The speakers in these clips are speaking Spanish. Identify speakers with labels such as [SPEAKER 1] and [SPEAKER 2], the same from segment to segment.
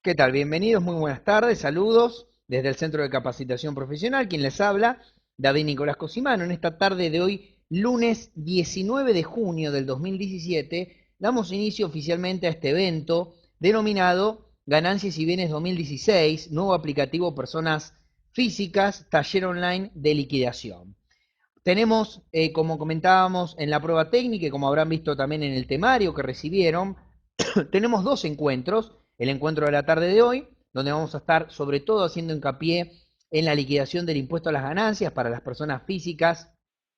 [SPEAKER 1] ¿Qué tal? Bienvenidos, muy buenas tardes, saludos desde el Centro de Capacitación Profesional. Quien les habla, David Nicolás Cosimano. En esta tarde de hoy, lunes 19 de junio del 2017, damos inicio oficialmente a este evento denominado Ganancias y Bienes 2016, nuevo aplicativo personas físicas, taller online de liquidación. Tenemos, como comentábamos en la prueba técnica y como habrán visto también en el temario que recibieron, tenemos dos encuentros. El encuentro de la tarde de hoy, donde vamos a estar sobre todo haciendo hincapié en la liquidación del impuesto a las ganancias para las personas físicas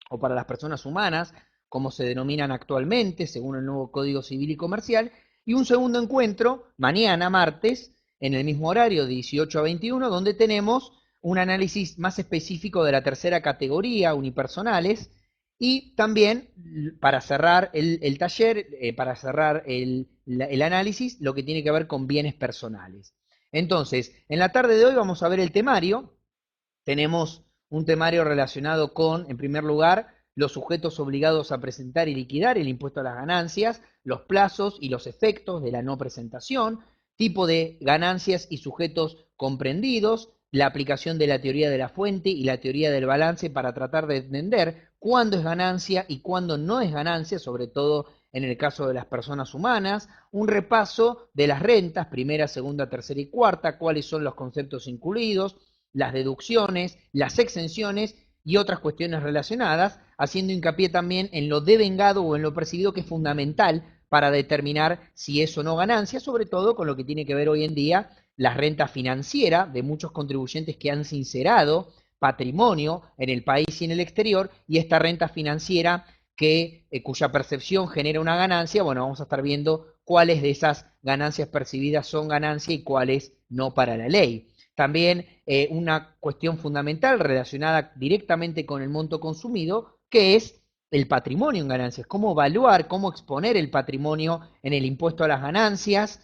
[SPEAKER 1] o para las personas humanas, como se denominan actualmente, según el nuevo Código Civil y Comercial, y un segundo encuentro, mañana, martes, en el mismo horario, de 18 a 21, donde tenemos un análisis más específico de la tercera categoría, unipersonales, y también para cerrar el taller, para cerrar el análisis, lo que tiene que ver con bienes personales. Entonces, en la tarde de hoy vamos a ver el temario. Tenemos un temario relacionado con, en primer lugar, los sujetos obligados a presentar y liquidar el impuesto a las ganancias, los plazos y los efectos de la no presentación, tipo de ganancias y sujetos comprendidos, la aplicación de la teoría de la fuente y la teoría del balance para tratar de entender cuándo es ganancia y cuándo no es ganancia, sobre todo en el caso de las personas humanas, un repaso de las rentas, primera, segunda, tercera y cuarta, cuáles son los conceptos incluidos, las deducciones, las exenciones y otras cuestiones relacionadas, haciendo hincapié también en lo devengado o en lo percibido, que es fundamental para determinar si es o no ganancia, sobre todo con lo que tiene que ver hoy en día la renta financiera de muchos contribuyentes que han sincerado patrimonio en el país y en el exterior, y esta renta financiera cuya percepción genera una ganancia. Bueno, vamos a estar viendo cuáles de esas ganancias percibidas son ganancia y cuáles no para la ley. También una cuestión fundamental relacionada directamente con el monto consumido, que es el patrimonio en ganancias, cómo evaluar, cómo exponer el patrimonio en el impuesto a las ganancias,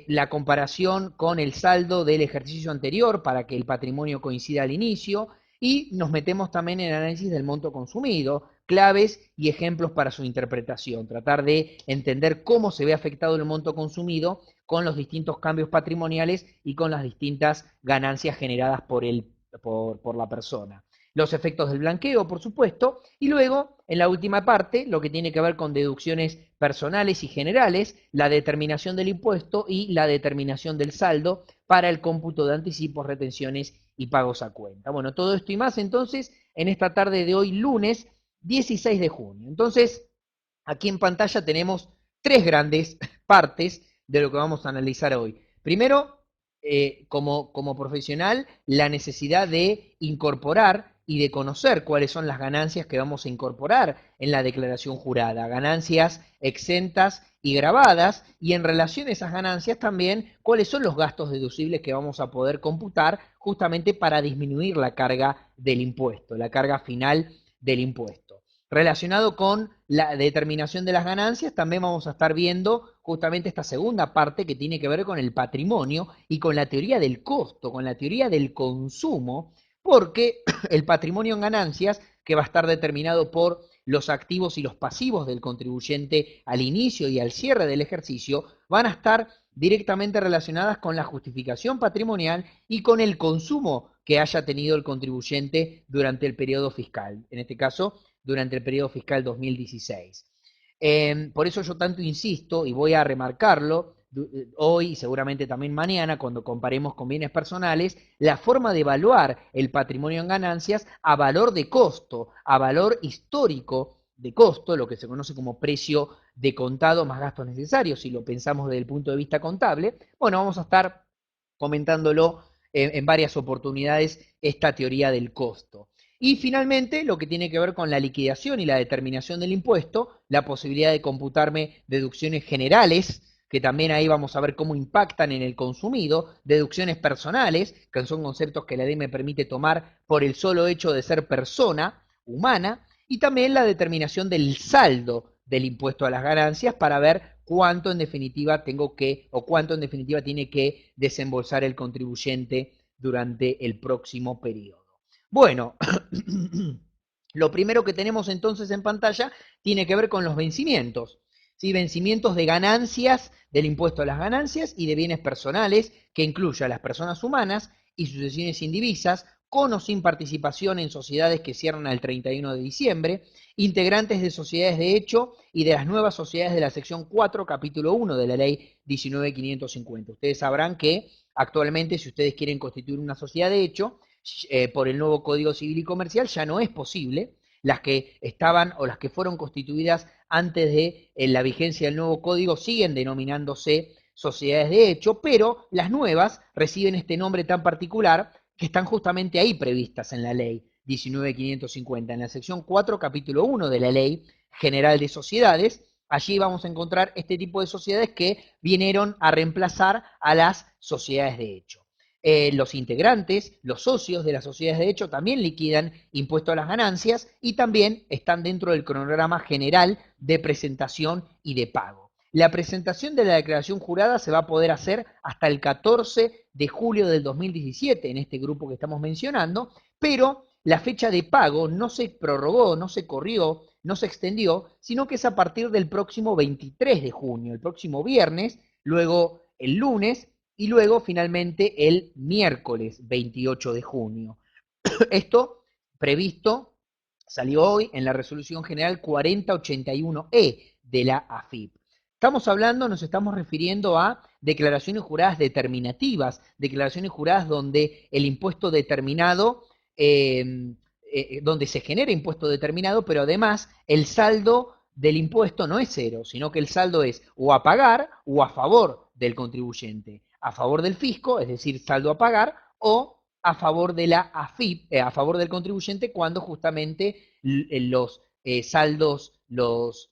[SPEAKER 1] la comparación con el saldo del ejercicio anterior para que el patrimonio coincida al inicio, y nos metemos también en el análisis del monto consumido, claves y ejemplos para su interpretación, tratar de entender cómo se ve afectado el monto consumido con los distintos cambios patrimoniales y con las distintas ganancias generadas por la persona. Los efectos del blanqueo, por supuesto, y luego, en la última parte, lo que tiene que ver con deducciones personales y generales, la determinación del impuesto y la determinación del saldo para el cómputo de anticipos, retenciones y pagos a cuenta. Bueno, todo esto y más entonces en esta tarde de hoy, lunes 16 de junio. Entonces, aquí en pantalla tenemos tres grandes partes de lo que vamos a analizar hoy. Primero, como profesional, la necesidad de incorporar y de conocer cuáles son las ganancias que vamos a incorporar en la declaración jurada, ganancias exentas y grabadas, y en relación a esas ganancias también cuáles son los gastos deducibles que vamos a poder computar justamente para disminuir la carga del impuesto, la carga final del impuesto. Relacionado con la determinación de las ganancias, también vamos a estar viendo justamente esta segunda parte que tiene que ver con el patrimonio y con la teoría del costo, con la teoría del consumo, porque el patrimonio en ganancias, que va a estar determinado por los activos y los pasivos del contribuyente al inicio y al cierre del ejercicio, van a estar directamente relacionadas con la justificación patrimonial y con el consumo que haya tenido el contribuyente durante el periodo fiscal. En este caso, durante el periodo fiscal 2016. Por eso yo tanto insisto, y voy a remarcarlo hoy y seguramente también mañana, cuando comparemos con bienes personales, la forma de evaluar el patrimonio en ganancias a valor de costo, a valor histórico de costo, lo que se conoce como precio de contado más gastos necesarios, si lo pensamos desde el punto de vista contable. Bueno, vamos a estar comentándolo en varias oportunidades, esta teoría del costo. Y finalmente, lo que tiene que ver con la liquidación y la determinación del impuesto, la posibilidad de computarme deducciones generales, que también ahí vamos a ver cómo impactan en el consumido, deducciones personales, que son conceptos que la ley me permite tomar por el solo hecho de ser persona humana, y también la determinación del saldo del impuesto a las ganancias para ver cuánto en definitiva tengo que, o cuánto en definitiva tiene que desembolsar el contribuyente durante el próximo periodo. Bueno, lo primero que tenemos entonces en pantalla tiene que ver con los vencimientos. ¿sí? Vencimientos de ganancias, del impuesto a las ganancias y de bienes personales, que incluye a las personas humanas y sucesiones indivisas, con o sin participación en sociedades que cierran al 31 de diciembre, integrantes de sociedades de hecho y de las nuevas sociedades de la sección 4, capítulo 1 de la ley 19.550. Ustedes sabrán que actualmente, si ustedes quieren constituir una sociedad de hecho, por el nuevo Código Civil y Comercial ya no es posible. Las que estaban o las que fueron constituidas antes de la vigencia del nuevo código siguen denominándose sociedades de hecho, pero las nuevas reciben este nombre tan particular que están justamente ahí previstas en la ley 19.550, en la sección 4, capítulo 1 de la Ley General de Sociedades. Allí vamos a encontrar este tipo de sociedades que vinieron a reemplazar a las sociedades de hecho. Los integrantes, los socios de las sociedades de hecho también liquidan impuesto a las ganancias y también están dentro del cronograma general de presentación y de pago. La presentación de la declaración jurada se va a poder hacer hasta el 14 de julio del 2017 en este grupo que estamos mencionando, pero la fecha de pago no se prorrogó, no se corrió, no se extendió, sino que es a partir del próximo 23 de junio, el próximo viernes, luego el lunes y luego finalmente el miércoles 28 de junio. Esto previsto salió hoy en la resolución general 4081E de la AFIP. Nos estamos refiriendo a declaraciones juradas determinativas, declaraciones juradas donde el impuesto determinado, donde se genera impuesto determinado, pero además el saldo del impuesto no es cero, sino que el saldo es o a pagar o a favor del contribuyente, a favor del fisco, es decir, saldo a pagar, o a favor de la AFIP, a favor del contribuyente, cuando justamente los saldos, los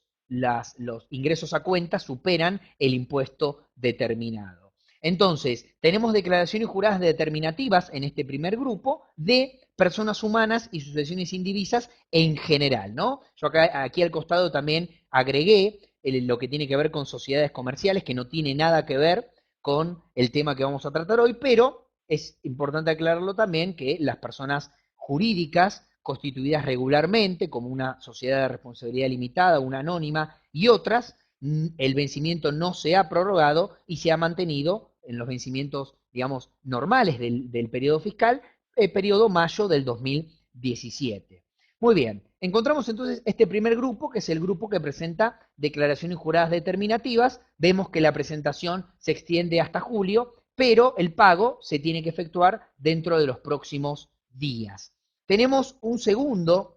[SPEAKER 1] ingresos a cuenta superan el impuesto determinado. Entonces, tenemos declaraciones juradas determinativas en este primer grupo de personas humanas y sucesiones indivisas en general, ¿no? Yo aquí al costado también agregué lo que tiene que ver con sociedades comerciales, que no tiene nada que ver con el tema que vamos a tratar hoy, pero es importante aclararlo también que las personas jurídicas constituidas regularmente, como una sociedad de responsabilidad limitada, una anónima y otras, el vencimiento no se ha prorrogado y se ha mantenido en los vencimientos, digamos, normales del periodo fiscal, el periodo mayo del 2017. Muy bien, encontramos entonces este primer grupo, que es el grupo que presenta declaraciones juradas determinativas. Vemos que la presentación se extiende hasta julio, pero el pago se tiene que efectuar dentro de los próximos días. Tenemos un segundo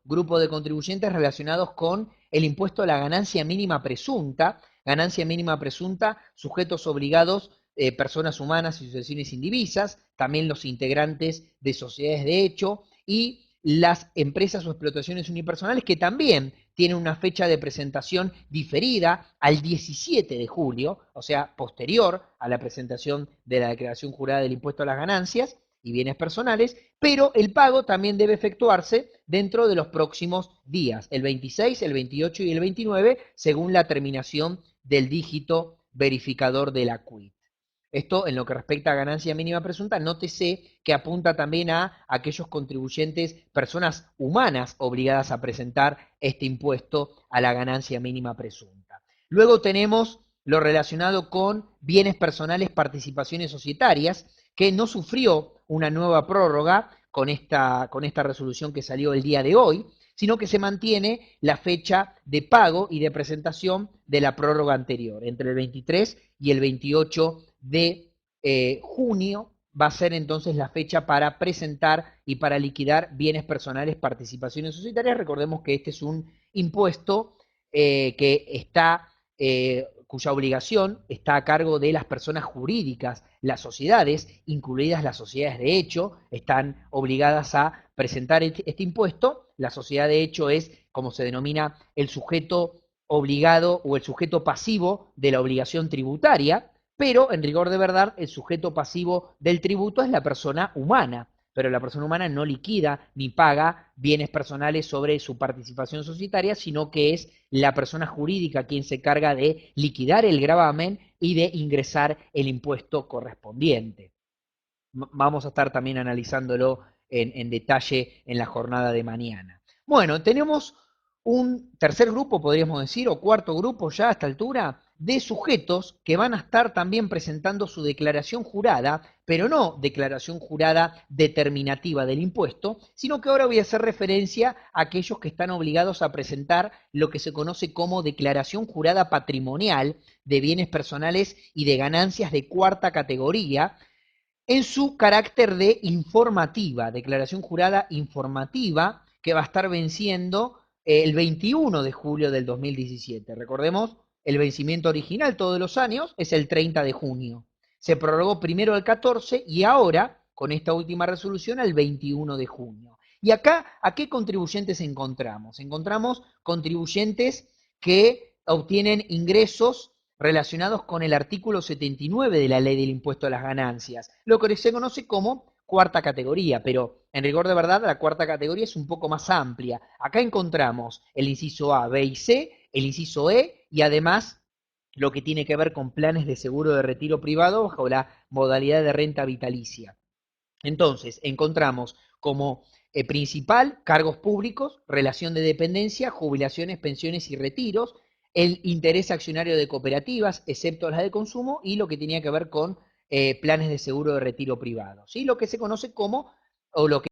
[SPEAKER 1] grupo de contribuyentes relacionados con el impuesto a la ganancia mínima presunta, sujetos obligados, personas humanas y sucesiones indivisas, también los integrantes de sociedades de hecho y las empresas o explotaciones unipersonales que también tienen una fecha de presentación diferida al 17 de julio, o sea, posterior a la presentación de la declaración jurada del impuesto a las ganancias y bienes personales, pero el pago también debe efectuarse dentro de los próximos días, el 26, el 28 y el 29, según la terminación del dígito verificador de la CUIT. Esto en lo que respecta a ganancia mínima presunta, nótese que apunta también a aquellos contribuyentes, personas humanas obligadas a presentar este impuesto a la ganancia mínima presunta. Luego tenemos lo relacionado con bienes personales, participaciones societarias, que no sufrió una nueva prórroga con esta resolución que salió el día de hoy, sino que se mantiene la fecha de pago y de presentación de la prórroga anterior. Entre el 23 y el 28 de junio va a ser entonces la fecha para presentar y para liquidar bienes personales, participaciones societarias. Recordemos que este es un impuesto que está, cuya obligación está a cargo de las personas jurídicas. Las sociedades, incluidas las sociedades de hecho, están obligadas a presentar este impuesto. La sociedad de hecho es, como se denomina, el sujeto obligado o el sujeto pasivo de la obligación tributaria, pero en rigor de verdad el sujeto pasivo del tributo es la persona humana, pero la persona humana no liquida ni paga bienes personales sobre su participación societaria, sino que es la persona jurídica quien se encarga de liquidar el gravamen y de ingresar el impuesto correspondiente. Vamos a estar también analizándolo en detalle en la jornada de mañana. Bueno, tenemos un tercer grupo, podríamos decir, o cuarto grupo ya a esta altura, de sujetos que van a estar también presentando su declaración jurada, pero no declaración jurada determinativa del impuesto, sino que ahora voy a hacer referencia a aquellos que están obligados a presentar lo que se conoce como declaración jurada patrimonial de bienes personales y de ganancias de cuarta categoría, en su carácter de informativa, declaración jurada informativa, que va a estar venciendo el 21 de julio del 2017. Recordemos, el vencimiento original todos los años es el 30 de junio. Se prorrogó primero al 14 y ahora, con esta última resolución, al 21 de junio. Y acá, ¿a qué contribuyentes encontramos? Encontramos contribuyentes que obtienen ingresos relacionados con el artículo 79 de la Ley del Impuesto a las Ganancias, lo que se conoce como cuarta categoría, pero en rigor de verdad la cuarta categoría es un poco más amplia. Acá encontramos el inciso A, B y C, el inciso E y además lo que tiene que ver con planes de seguro de retiro privado bajo la modalidad de renta vitalicia. Entonces, encontramos como principal cargos públicos, relación de dependencia, jubilaciones, pensiones y retiros, el interés accionario de cooperativas, excepto las de consumo, y lo que tenía que ver con planes de seguro de retiro privado. ¿Sí? Lo que se conoce como, o lo que